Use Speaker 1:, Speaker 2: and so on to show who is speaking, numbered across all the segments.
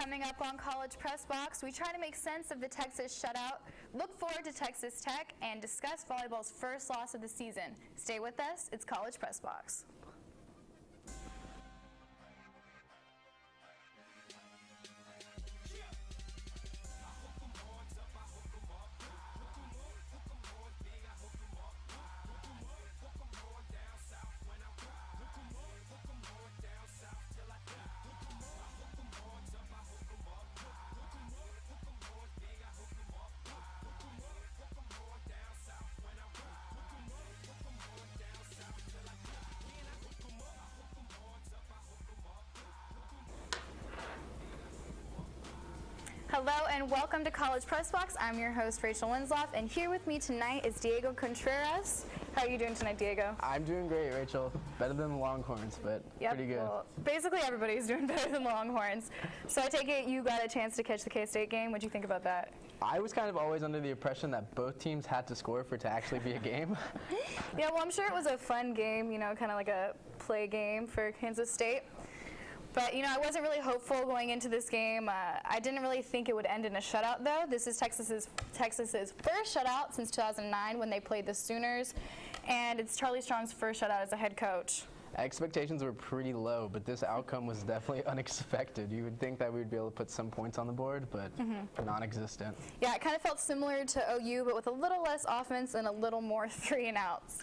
Speaker 1: Coming up on College Press Box, we try to make sense of the Texas shutout, look forward to Texas Tech, and discuss volleyball's first loss of the season. Stay with us, it's College Press Box. Hello and welcome to College Press Box. I'm your host, Rachel Wenzlaff, and here with me tonight is Diego Contreras. How are you doing tonight, Diego?
Speaker 2: I'm doing great, Rachel. Better than the Longhorns, but pretty good.
Speaker 1: Well, basically everybody's doing better than the Longhorns. So I take it you got a chance to catch the K-State game. What'd you think about that?
Speaker 2: I was kind of always under the impression that both teams had to score for it to actually be a game.
Speaker 1: Yeah, well, I'm sure it was a fun game, you know, kind of like a play game for Kansas State. But, you know, I wasn't really hopeful going into this game. I didn't really think it would end in a shutout, though. This is Texas's first shutout since 2009 when they played the Sooners, and it's Charlie Strong's first shutout as a head coach.
Speaker 2: Expectations were pretty low, but this outcome was definitely unexpected. You would think that we would be able to put some points on the board, but non-existent.
Speaker 1: Yeah, it kind of felt similar to OU, but with a little less offense and a little more 3-and-outs.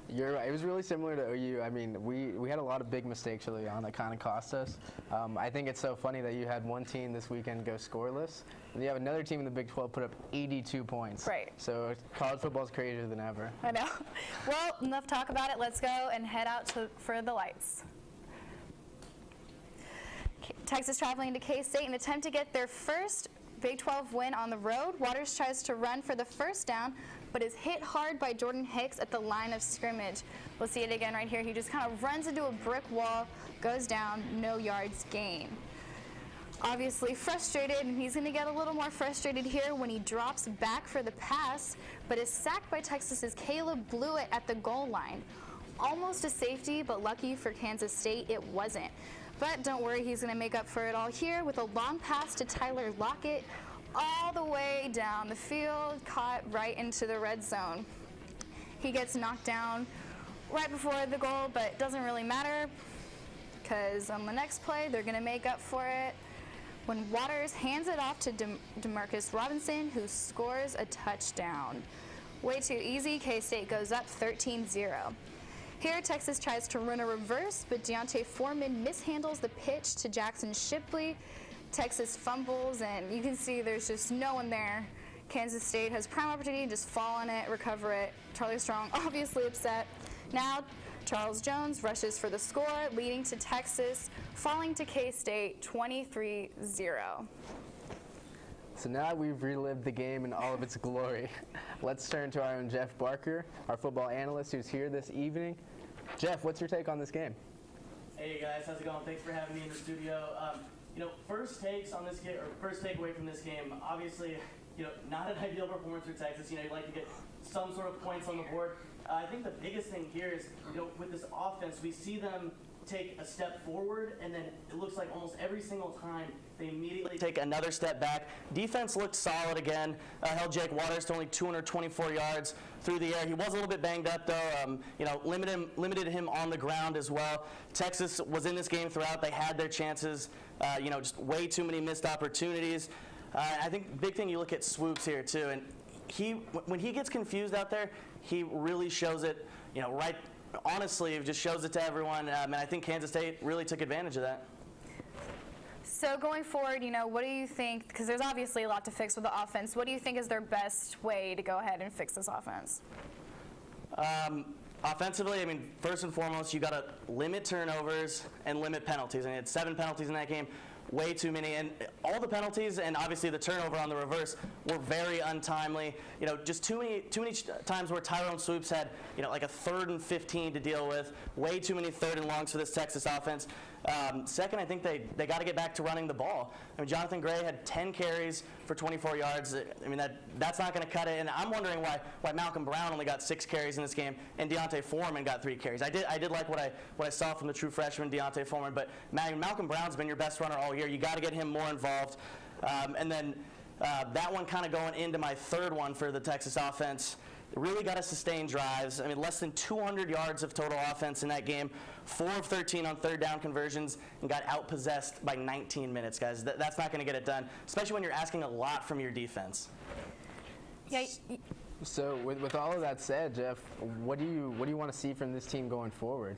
Speaker 2: You're right. It was really similar to OU. I mean, we had a lot of big mistakes early on that kind of cost us. I think it's so funny that you had one team this weekend go scoreless, and you have another team in the Big 12 put up 82 points.
Speaker 1: Right.
Speaker 2: So college football is crazier than ever.
Speaker 1: I know. Well, enough talk about it. Let's go and head out for the lights. Texas traveling to K-State in an attempt to get their first Big 12 win on the road. Waters tries to run for the first down, but is hit hard by Jordan Hicks at the line of scrimmage. We'll see it again right here. He just kind of runs into a brick wall, goes down, no yards gain. Obviously frustrated, and he's going to get a little more frustrated here when he drops back for the pass, but is sacked by Texas's Caleb Blewett at the goal line. Almost a safety, but lucky for Kansas State, it wasn't. But don't worry, he's going to make up for it all here with a long pass to Tyler Lockett all the way down the field, caught right into the red zone. He gets knocked down right before the goal, but it doesn't really matter because on the next play, they're going to make up for it when Waters hands it off to DeMarcus Robinson, who scores a touchdown. Way too easy. K-State goes up 13-0. Here, Texas tries to run a reverse, but Deontay Foreman mishandles the pitch to Jackson Shipley. Texas fumbles, and you can see there's just no one there. Kansas State has prime opportunity to just fall on it, recover it. Charlie Strong obviously upset. Now, Charles Jones rushes for the score, leading to Texas falling to K-State 23-0.
Speaker 2: So now we've relived the game in all of its glory. Let's turn to our own Jeff Barker, our football analyst who's here this evening. Jeff, what's your take on this game?
Speaker 3: Hey guys, how's it going? Thanks for having me in the studio. First takes on this game, or first takeaway from this game, obviously, not an ideal performance for Texas. You'd like to get some sort of points on the board. I think the biggest thing here is, with this offense, we see them take a step forward, and then it looks like almost every single time they immediately take another step back. Defense looked solid again. Held Jake Waters to only 224 yards through the air. He was a little bit banged up though. Limited him on the ground as well. Texas was in this game throughout. They had their chances. Just way too many missed opportunities. I think the big thing, you look at Swoops here too, and when he gets confused out there, he really shows it. Right. Honestly, it just shows it to everyone, and I think Kansas State really took advantage of that.
Speaker 1: So going forward, what do you think, because there's obviously a lot to fix with the offense, what do you think is their best way to go ahead and fix this offense?
Speaker 3: Offensively, first and foremost, you got to limit turnovers and limit penalties. Had 7 penalties in that game. Way too many, and all the penalties and obviously the turnover on the reverse were very untimely. Just too many times where Tyrone Swoops had, like a 3rd and 15 to deal with. Way too many 3rd and longs for this Texas offense. Second, I think they got to get back to running the ball. I mean, Jonathan Gray had 10 carries for 24 yards. I mean, that's not going to cut it. And I'm wondering why Malcolm Brown only got 6 carries in this game and Deontay Foreman got 3 carries. I did like what I saw from the true freshman Deontay Foreman, but Malcolm Brown's been your best runner all year. You got to get him more involved. And then that one kind of going into my third one for the Texas offense. Really got to sustain drives. I mean, less than 200 yards of total offense in that game, 4 of 13 on third down conversions, and got outpossessed by 19 minutes, guys. That's not going to get it done, especially when you're asking a lot from your defense.
Speaker 1: Yeah.
Speaker 2: So with all of that said, Jeff, what do you want to see from this team going forward?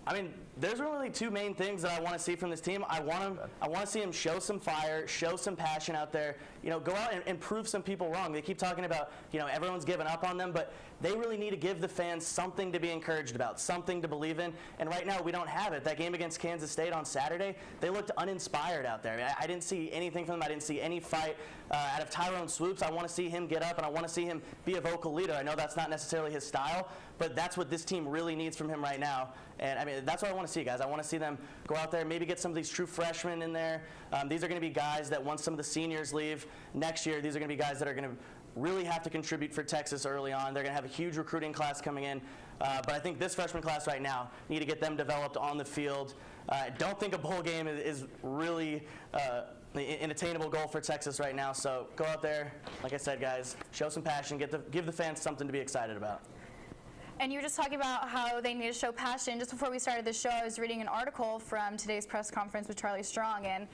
Speaker 3: I mean, there's really 2 main things that I want to see from this team. I want to see them show some fire, show some passion out there. Go out and prove some people wrong. They keep talking about, everyone's given up on them, but they really need to give the fans something to be encouraged about, something to believe in. And right now, we don't have it. That game against Kansas State on Saturday, they looked uninspired out there. I didn't see anything from them. I didn't see any fight. Out of Tyrone Swoops, I want to see him get up, and I want to see him be a vocal leader. I know that's not necessarily his style, but that's what this team really needs from him right now. And, I mean, that's what I want to see, guys. I want to see them go out there, maybe get some of these true freshmen in there. These are going to be guys that once some of the seniors leave next year, these are going to be guys that are going to really have to contribute for Texas early on. They're going to have a huge recruiting class coming in. But I think this freshman class right now, need to get them developed on the field. I don't think a bowl game is really an attainable goal for Texas right now. So go out there, like I said, guys, show some passion, give the fans something to be excited about.
Speaker 1: And you were just talking about how they need to show passion. Just before we started the show, I was reading an article from today's press conference with Charlie Strong, and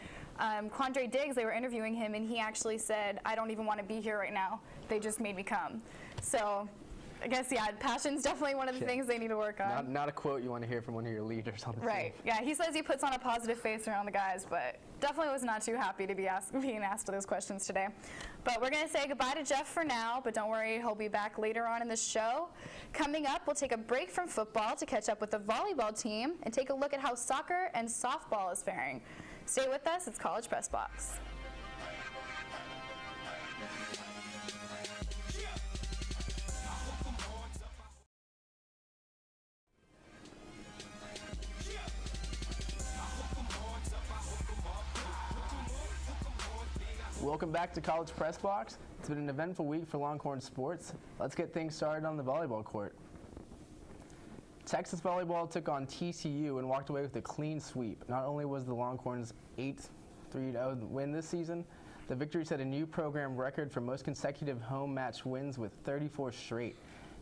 Speaker 1: Quandre Diggs, they were interviewing him, and he actually said, "I don't even want to be here right now. They just made me come." So I guess, yeah, passion's definitely one of the things they need to work on.
Speaker 2: Not a quote you want to hear from one of your leaders on the team.
Speaker 1: Right. Yeah, he says he puts on a positive face around the guys, but definitely was not too happy to be being asked those questions today. But we're going to say goodbye to Jeff for now, but don't worry, he'll be back later on in the show. Coming up, we'll take a break from football to catch up with the volleyball team and take a look at how soccer and softball is faring. Stay with us, it's College Press Box.
Speaker 2: Welcome back to College Press Box. It's been an eventful week for Longhorn sports. Let's get things started on the volleyball court. Texas volleyball took on TCU and walked away with a clean sweep. Not only was the Longhorns' 8th 3-0 win this season, the victory set a new program record for most consecutive home match wins with 34 straight.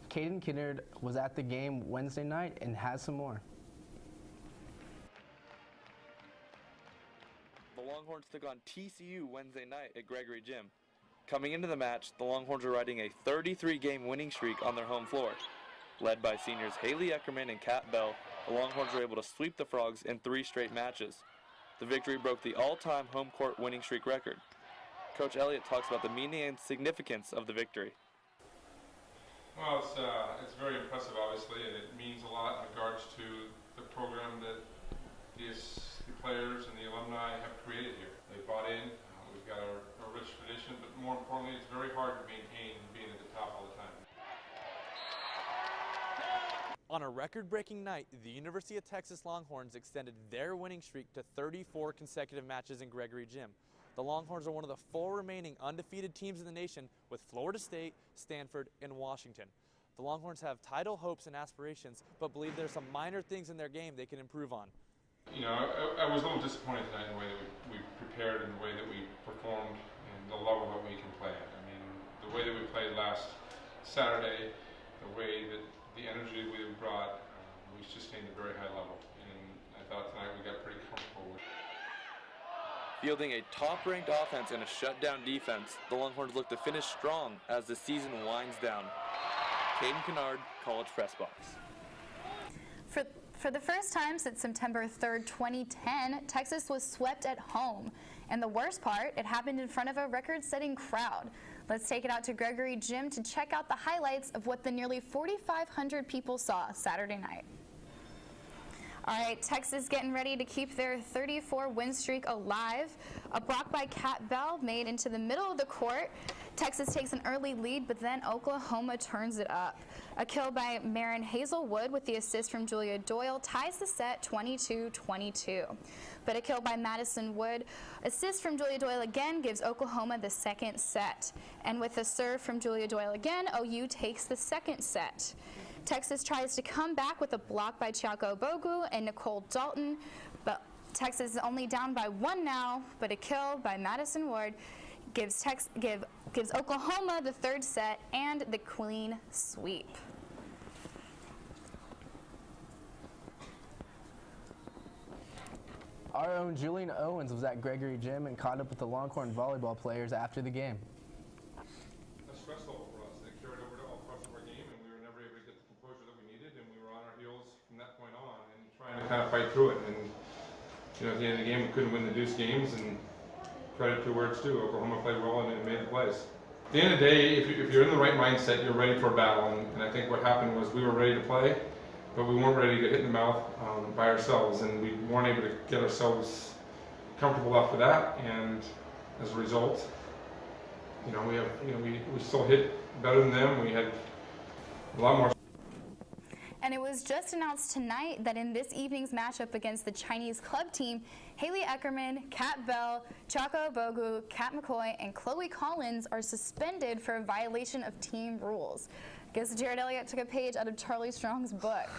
Speaker 2: Caden Kinnard was at the game Wednesday night and has some more.
Speaker 4: The Longhorns took on TCU Wednesday night at Gregory Gym. Coming into the match, the Longhorns were riding a 33-game winning streak on their home floor. Led by seniors Haley Eckerman and Kat Bell, the Longhorns were able to sweep the Frogs in 3 straight matches. The victory broke the all-time home court winning streak record. Coach Elliott talks about the meaning and significance of the victory.
Speaker 5: Well, it's very impressive, obviously, and it means a lot in regards to the program that the players and the alumni have created here. They bought in. We've got a rich tradition, but more importantly, it's very hard to maintain being at the top all the time.
Speaker 6: On a record-breaking night, the University of Texas Longhorns extended their winning streak to 34 consecutive matches in Gregory Gym. The Longhorns are one of the 4 remaining undefeated teams in the nation, with Florida State, Stanford, and Washington. The Longhorns have title hopes and aspirations, but believe there's some minor things in their game they can improve on.
Speaker 5: You know, I was a little disappointed tonight in the way that we prepared and the way that we performed and the level that we can play at. I mean, the way that we played last Saturday, the way that the energy we brought, we sustained a very high level. And I thought tonight we got pretty comfortable with it.
Speaker 4: Fielding a top-ranked offense and a shutdown defense, the Longhorns look to finish strong as the season winds down. Caden Kennard, College Press Box.
Speaker 1: For the first time since September 3rd, 2010, Texas was swept at home. And the worst part, it happened in front of a record-setting crowd. Let's take it out to Gregory Gym to check out the highlights of what the nearly 4,500 people saw Saturday night. All right, Texas getting ready to keep their 34 win streak alive. A block by Kat Bell made into the middle of the court. Texas takes an early lead, but then Oklahoma turns it up. A kill by Marin Hazelwood with the assist from Julia Doyle ties the set 22-22. But a kill by Madison Wood, assist from Julia Doyle again gives Oklahoma the second set. And with a serve from Julia Doyle again, OU takes the second set. Texas tries to come back with a block by Chiako Bogu and Nicole Dalton, but Texas is only down by 1 now, but a kill by Madison Wood gives Oklahoma the third set and the clean sweep.
Speaker 2: Our own Julian Owens was at Gregory Gym and caught up with the Longhorn volleyball players after the game.
Speaker 5: A stress level for us. It carried over to all parts of our game, and we were never able to get the composure that we needed, and we were on our heels from that point on and trying to kind of fight through it. And at the end of the game, we couldn't win the deuce games, and credit to where it's due. Oklahoma played well and made the plays. At the end of the day, if you're in the right mindset, you're ready for a battle. And I think what happened was we were ready to play, but we weren't ready to get hit in the mouth by ourselves, and we weren't able to get ourselves comfortable after that. And as a result, we still hit better than them. We had a lot more.
Speaker 1: And it was just announced tonight that in this evening's matchup against the Chinese club team, Haley Eckerman, Kat Bell, Chiako Bogu, Kat McCoy, and Chloe Collins are suspended for a violation of team rules. I guess Jared Elliott took a page out of Charlie Strong's book.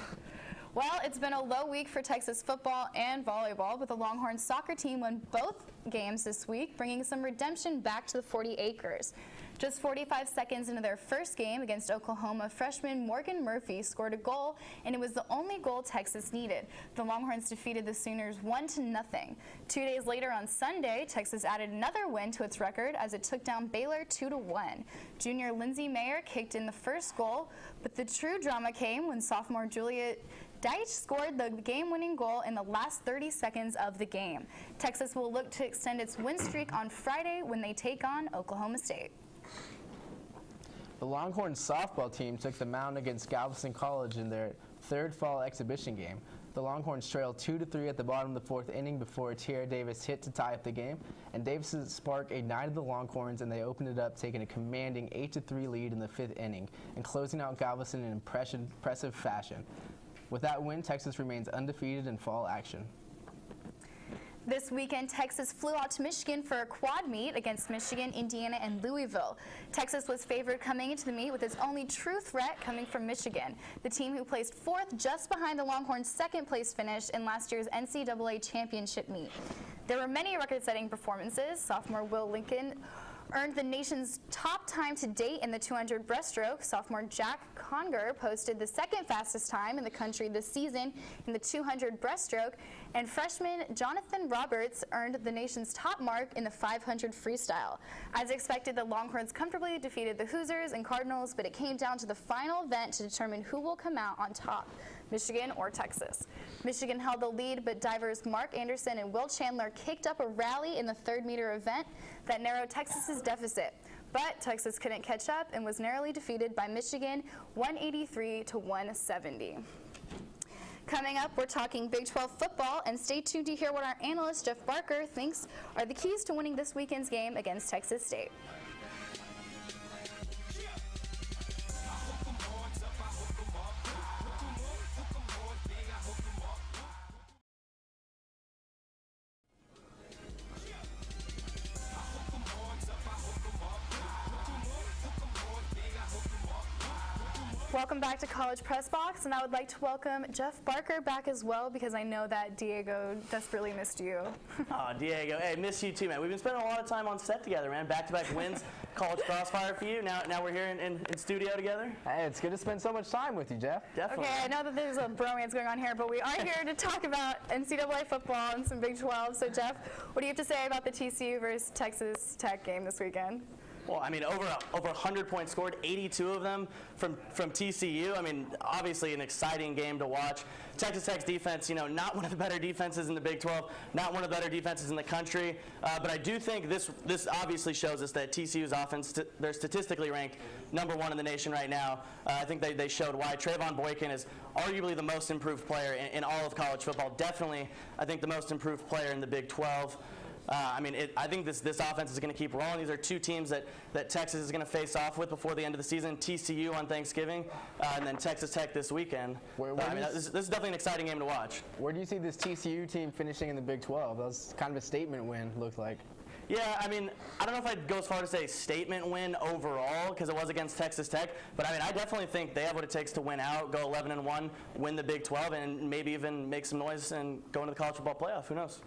Speaker 1: Well, it's been a low week for Texas football and volleyball, but the Longhorns soccer team won both games this week, bringing some redemption back to the 40 acres. Just 45 seconds into their first game against Oklahoma, freshman Morgan Murphy scored a goal, and it was the only goal Texas needed. The Longhorns defeated the Sooners 1-0. 2 days later on Sunday, Texas added another win to its record as it took down Baylor 2-1. Junior Lindsey Mayer kicked in the first goal, but the true drama came when sophomore Julia Deitch scored the game-winning goal in the last 30 seconds of the game. Texas will look to extend its win streak on Friday when they take on Oklahoma State.
Speaker 2: The Longhorn softball team took the mound against Galveston College in their third fall exhibition game. The Longhorns trailed 2-3 at the bottom of the fourth inning before Tierra Davis hit to tie up the game, and Davis's spark ignited the Longhorns, and they opened it up, taking a commanding 8-3 lead in the fifth inning and closing out Galveston in impressive fashion. With that win, Texas remains undefeated in fall action.
Speaker 1: This weekend, Texas flew out to Michigan for a quad meet against Michigan, Indiana, and Louisville. Texas was favored coming into the meet with its only true threat coming from Michigan, the team who placed fourth just behind the Longhorns' second-place finish in last year's NCAA championship meet. There were many record-setting performances. Sophomore Will Lincoln earned the nation's top time to date in the 200 breaststroke. Sophomore Jack Conger posted the second fastest time in the country this season in the 200 breaststroke, and freshman Jonathan Roberts earned the nation's top mark in the 500 freestyle. As expected, the Longhorns comfortably defeated the Hoosiers and Cardinals, but it came down to the final event to determine who will come out on top, Michigan or Texas. Michigan held the lead, but divers Mark Anderson and Will Chandler kicked up a rally in the 300-meter event that narrowed Texas's deficit. But Texas couldn't catch up and was narrowly defeated by Michigan 183-170. Coming up, we're talking Big 12 football, and stay tuned to hear what our analyst Jeff Barker thinks are the keys to winning this weekend's game against Texas State. Welcome back to College Press Box, and I would like to welcome Jeff Barker back as well, because I know that Diego desperately missed you.
Speaker 7: Oh, Diego, hey, miss you too, man. We've been spending a lot of time on set together, man. Back-to-back wins, College Crossfire for you. Now we're here in studio together.
Speaker 2: Hey, it's good to spend so much time with you, Jeff.
Speaker 7: Definitely.
Speaker 1: Okay, I know that there's a bromance going on here, but we are here to talk about NCAA football and some Big 12. So, Jeff, what do you have to say about the TCU versus Texas Tech game this weekend?
Speaker 7: Well, I mean, over 100 points scored, 82 of them from TCU. I mean, obviously an exciting game to watch. Texas Tech's defense, not one of the better defenses in the Big 12, not one of the better defenses in the country. But I do think this obviously shows us that TCU's offense, they're statistically ranked #1 in the nation right now. I think they showed why. Trayvon Boykin is arguably the most improved player in all of college football. Definitely, I think, the most improved player in the Big 12. I think this offense is going to keep rolling. These are two teams that Texas is going to face off with before the end of the season. TCU on Thanksgiving, and then Texas Tech this weekend. This is definitely an exciting game to watch.
Speaker 2: Where do you see this TCU team finishing in the Big 12? That was kind of a statement win, looked like.
Speaker 7: Yeah, I mean, I don't know if I'd go as far to say statement win overall, because it was against Texas Tech, but I mean, I definitely think they have what it takes to win out, go 11-1, win the Big 12, and maybe even make some noise and go into the college football playoff. Who knows?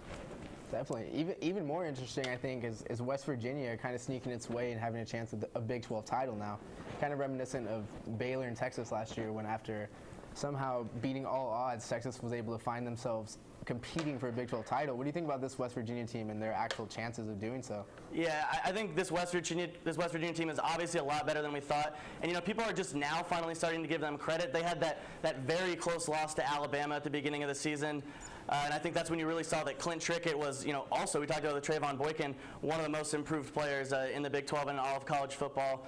Speaker 2: Definitely. Even more interesting, I think, is West Virginia kind of sneaking its way and having a chance at a Big 12 title now. Kind of reminiscent of Baylor and Texas last year, when after somehow beating all odds, Texas was able to find themselves competing for a Big 12 title. What do you think about this West Virginia team and their actual chances of doing so?
Speaker 7: Yeah, I think this West Virginia team is obviously a lot better than we thought. And people are just now finally starting to give them credit. They had that very close loss to Alabama at the beginning of the season. And I think that's when you really saw that Clint Trickett was, also we talked about the Trayvon Boykin, one of the most improved players in the Big 12 and all of college football.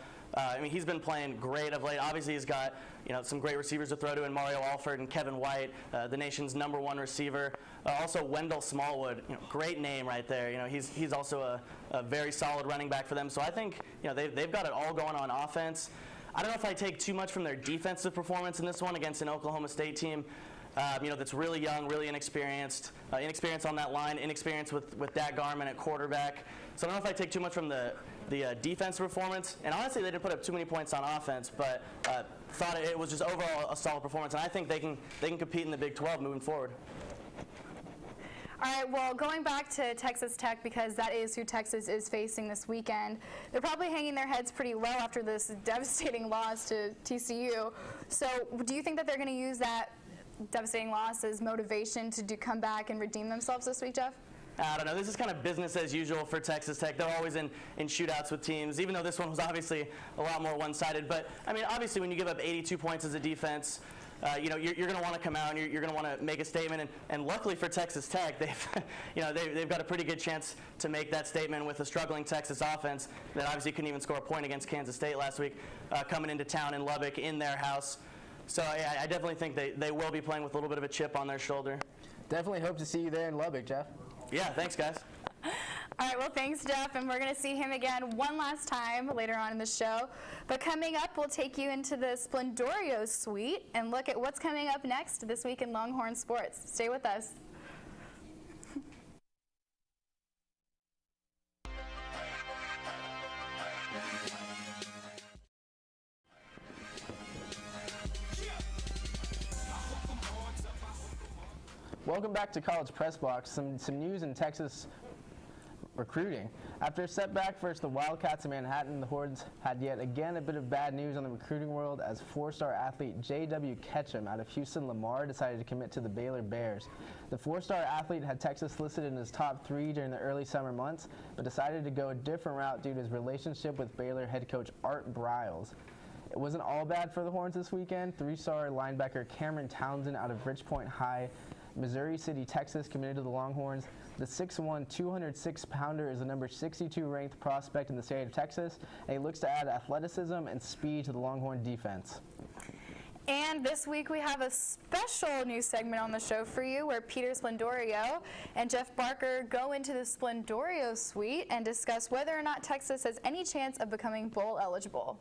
Speaker 7: He's been playing great of late. Obviously, he's got some great receivers to throw to in Mario Alford and Kevin White, the nation's #1 receiver. Also, Wendell Smallwood, great name right there. He's also a very solid running back for them. So I think they've got it all going on offense. I don't know if I take too much from their defensive performance in this one against an Oklahoma State team. That's really young, really inexperienced. Inexperience on that line, inexperience with Dak Garman at quarterback. So I don't know if I take too much from the defensive performance. And honestly, they didn't put up too many points on offense, but thought it was just overall a solid performance. And I think they can compete in the Big 12 moving forward.
Speaker 1: All right, well, going back to Texas Tech, because that is who Texas is facing this weekend, they're probably hanging their heads pretty low after this devastating loss to TCU. So do you think that they're going to use that devastating loss as motivation to come back and redeem themselves this week, Jeff?
Speaker 7: I don't know. This is kind of business as usual for Texas Tech. They're always in shootouts with teams, even though this one was obviously a lot more one-sided. But, obviously when you give up 82 points as a defense, you're going to want to come out and you're going to want to make a statement. And luckily for Texas Tech, they've got a pretty good chance to make that statement with a struggling Texas offense that obviously couldn't even score a point against Kansas State last week, coming into town in Lubbock in their house. So yeah, I definitely think they will be playing with a little bit of a chip on their shoulder.
Speaker 2: Definitely hope to see you there in Lubbock, Jeff.
Speaker 7: Yeah, thanks, guys.
Speaker 1: All right, well, thanks, Jeff, and we're going to see him again one last time later on in the show. But coming up, we'll take you into the Sblendorio Suite and look at what's coming up next this week in Longhorn sports. Stay with us.
Speaker 2: Welcome back to College Press Box. Some news in Texas recruiting. After a setback versus the Wildcats of Manhattan, the Horns had yet again a bit of bad news on the recruiting world as four-star athlete J.W. Ketchum out of Houston Lamar decided to commit to the Baylor Bears. The four-star athlete had Texas listed in his top 3 during the early summer months, but decided to go a different route due to his relationship with Baylor head coach Art Briles. It wasn't all bad for the Horns this weekend. 3-star linebacker Cameron Townsend out of Richpoint High, Missouri City, Texas, committed to the Longhorns. The 6'1", 206-pounder is the number 62 ranked prospect in the state of Texas, and he looks to add athleticism and speed to the Longhorn defense.
Speaker 1: And this week we have a special new segment on the show for you where Peter Sblendorio and Jeff Barker go into the Sblendorio Suite and discuss whether or not Texas has any chance of becoming bowl eligible.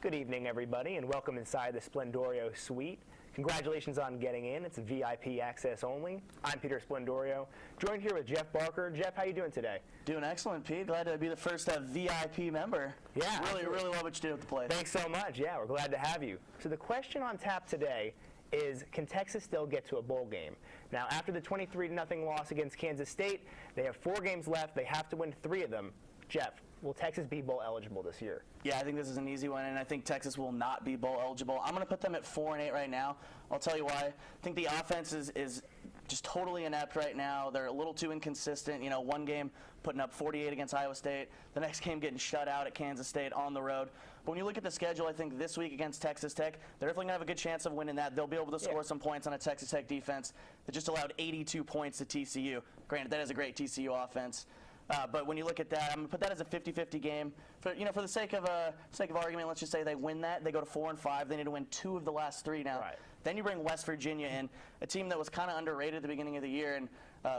Speaker 8: Good evening, everybody, and welcome inside the Sblendorio Suite. Congratulations on getting in. It's VIP access only. I'm Peter Sblendorio, joined here with Jeff Barker. Jeff, how you doing today?
Speaker 7: Doing excellent, Pete. Glad to be the first VIP member.
Speaker 8: Yeah.
Speaker 7: Really love what you do at the place.
Speaker 8: Thanks so much. Yeah, we're glad to have you. So the question on tap today is, can Texas still get to a bowl game? Now, after the 23-0 loss against Kansas State, they have 4 games left. They have to win 3 of them. Jeff, will Texas be bowl eligible this year?
Speaker 7: Yeah, I think this is an easy one, and I think Texas will not be bowl eligible. I'm going to put them at 4-8 right now. I'll tell you why. I think the offense is just totally inept right now. They're a little too inconsistent. You know, one game putting up 48 against Iowa State, the next game getting shut out at Kansas State on the road. But when you look at the schedule, I think this week against Texas Tech, they're definitely going to have a good chance of winning that. They'll be able to score some points on a Texas Tech defense that just allowed 82 points to TCU. Granted, that is a great TCU offense. But when you look at that, I'm going to put that as a 50-50 game. For the sake of argument, let's just say they win that. They go to 4-5. They need to win 2 of the last 3 now.
Speaker 8: Right.
Speaker 7: Then you bring West Virginia in, a team that was kind of underrated at the beginning of the year and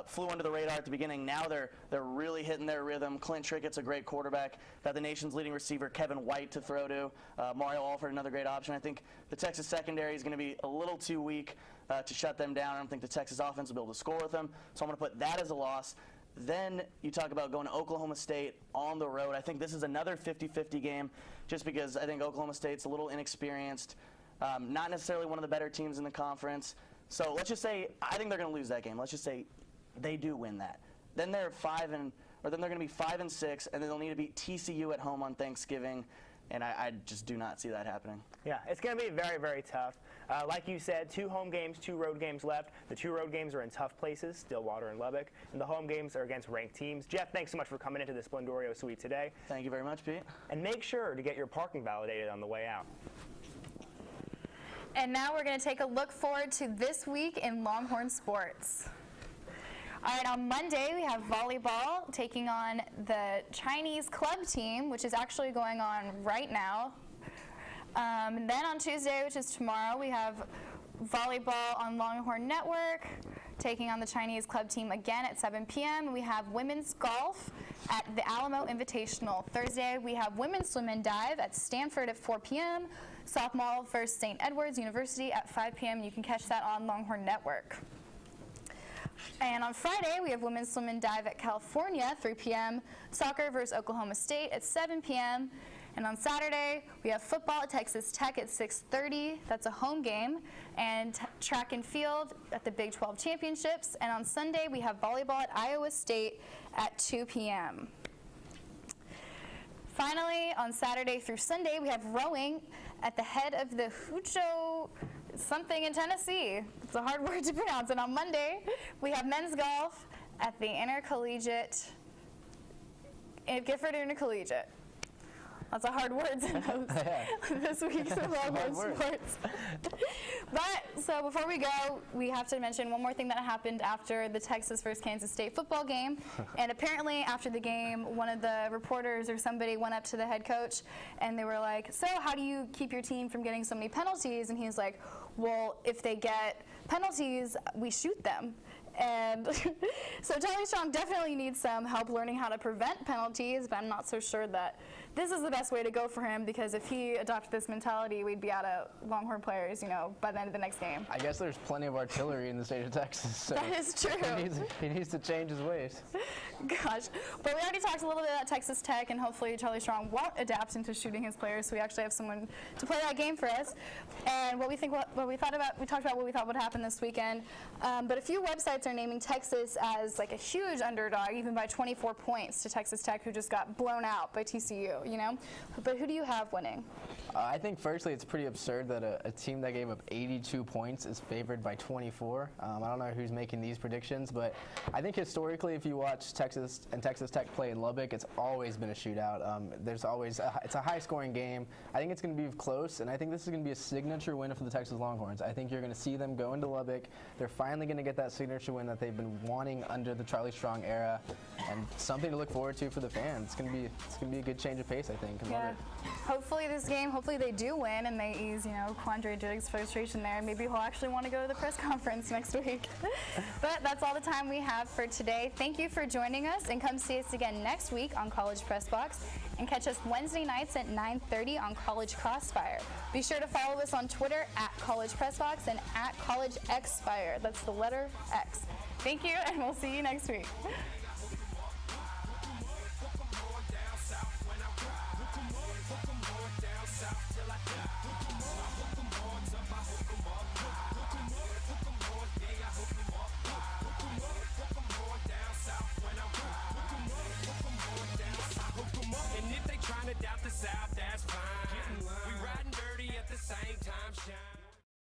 Speaker 7: flew under the radar at the beginning. Now they're really hitting their rhythm. Clint Trickett's a great quarterback. Got the nation's leading receiver, Kevin White, to throw to. Mario Alford, another great option. I think the Texas secondary is going to be a little too weak to shut them down. I don't think the Texas offense will be able to score with them. So I'm going to put that as a loss. Then you talk about going to Oklahoma State on the road. I think this is another 50-50 game just because I think Oklahoma State's a little inexperienced, not necessarily one of the better teams in the conference. So let's just say I think they're going to lose that game. Let's just say they do win that. Then they're then they're going to be 5-6, and then they'll need to beat TCU at home on Thanksgiving. And I just do not see that happening.
Speaker 8: Yeah, it's going to be very, very tough. Like you said, 2 home games, 2 road games left. The 2 road games are in tough places, Stillwater and Lubbock, and the home games are against ranked teams. Jeff, thanks so much for coming into the Sblendorio Suite today.
Speaker 7: Thank you very much, Pete.
Speaker 8: And make sure to get your parking validated on the way out.
Speaker 1: And now we're going to take a look forward to this week in Longhorn sports. All right, on Monday, we have volleyball taking on the Chinese club team, which is actually going on right now. And then on Tuesday, which is tomorrow, we have volleyball on Longhorn Network taking on the Chinese club team again at 7 p.m. We have women's golf at the Alamo Invitational. Thursday, we have women's swim and dive at Stanford at 4 p.m. Softball versus St. Edward's University at 5 p.m. You can catch that on Longhorn Network. And on Friday, we have women's swim and dive at California, 3 p.m., soccer versus Oklahoma State at 7 p.m., and on Saturday, we have football at Texas Tech at 6:30. That's a home game, and track and field at the Big 12 Championships. And on Sunday, we have volleyball at Iowa State at 2 p.m. Finally, on Saturday through Sunday, we have rowing at the head of the Hucho something in Tennessee. It's a hard word to pronounce. And on Monday, we have men's golf at the Gifford Intercollegiate. Lots of hard words in this week's Longhorn sports. But, so before we go, we have to mention one more thing that happened after the Texas versus Kansas State football game. And apparently after the game, one of the reporters or somebody went up to the head coach and they were like, so how do you keep your team from getting so many penalties? And he's like, well, if they get penalties, we shoot them. And so Charlie Strong definitely needs some help learning how to prevent penalties, but I'm not so sure that this is the best way to go for him, because if he adopted this mentality, we'd be out of Longhorn players, by the end of the next game.
Speaker 2: I guess there's plenty of artillery in the state of Texas. So
Speaker 1: that is true.
Speaker 2: He needs to change his ways.
Speaker 1: Gosh. But we already talked a little bit about Texas Tech, and hopefully Charlie Strong won't adapt into shooting his players, so we actually have someone to play that game for us. And we talked about what we thought would happen this weekend. But a few websites are naming Texas as like a huge underdog, even by 24 points to Texas Tech, who just got blown out by TCU, But who do you have winning?
Speaker 2: I think firstly it's pretty absurd that a team that gave up 82 points is favored by 24. I don't know who's making these predictions, but I think historically if you watch Texas and Texas Tech play in Lubbock, it's always been a shootout. It's a high-scoring game. I think it's going to be close, and I think this is going to be a signature win for the Texas Longhorns. I think you're going to see them go into Lubbock. They're finally going to get that signature win that they've been wanting under the Charlie Strong era, and something to look forward to for the fans. It's going to be a good change of pace, I think.
Speaker 1: Hopefully they do win and they ease, Quandre Diggs' frustration there. Maybe he'll actually want to go to the press conference next week. But that's all the time we have for today. Thank you for joining us, and come see us again next week on College Press Box, and catch us Wednesday nights at 9:30 on College Crossfire. Be sure to follow us on Twitter at College Press Box and at College Xfire. That's the letter X. Thank you, and we'll see you next week.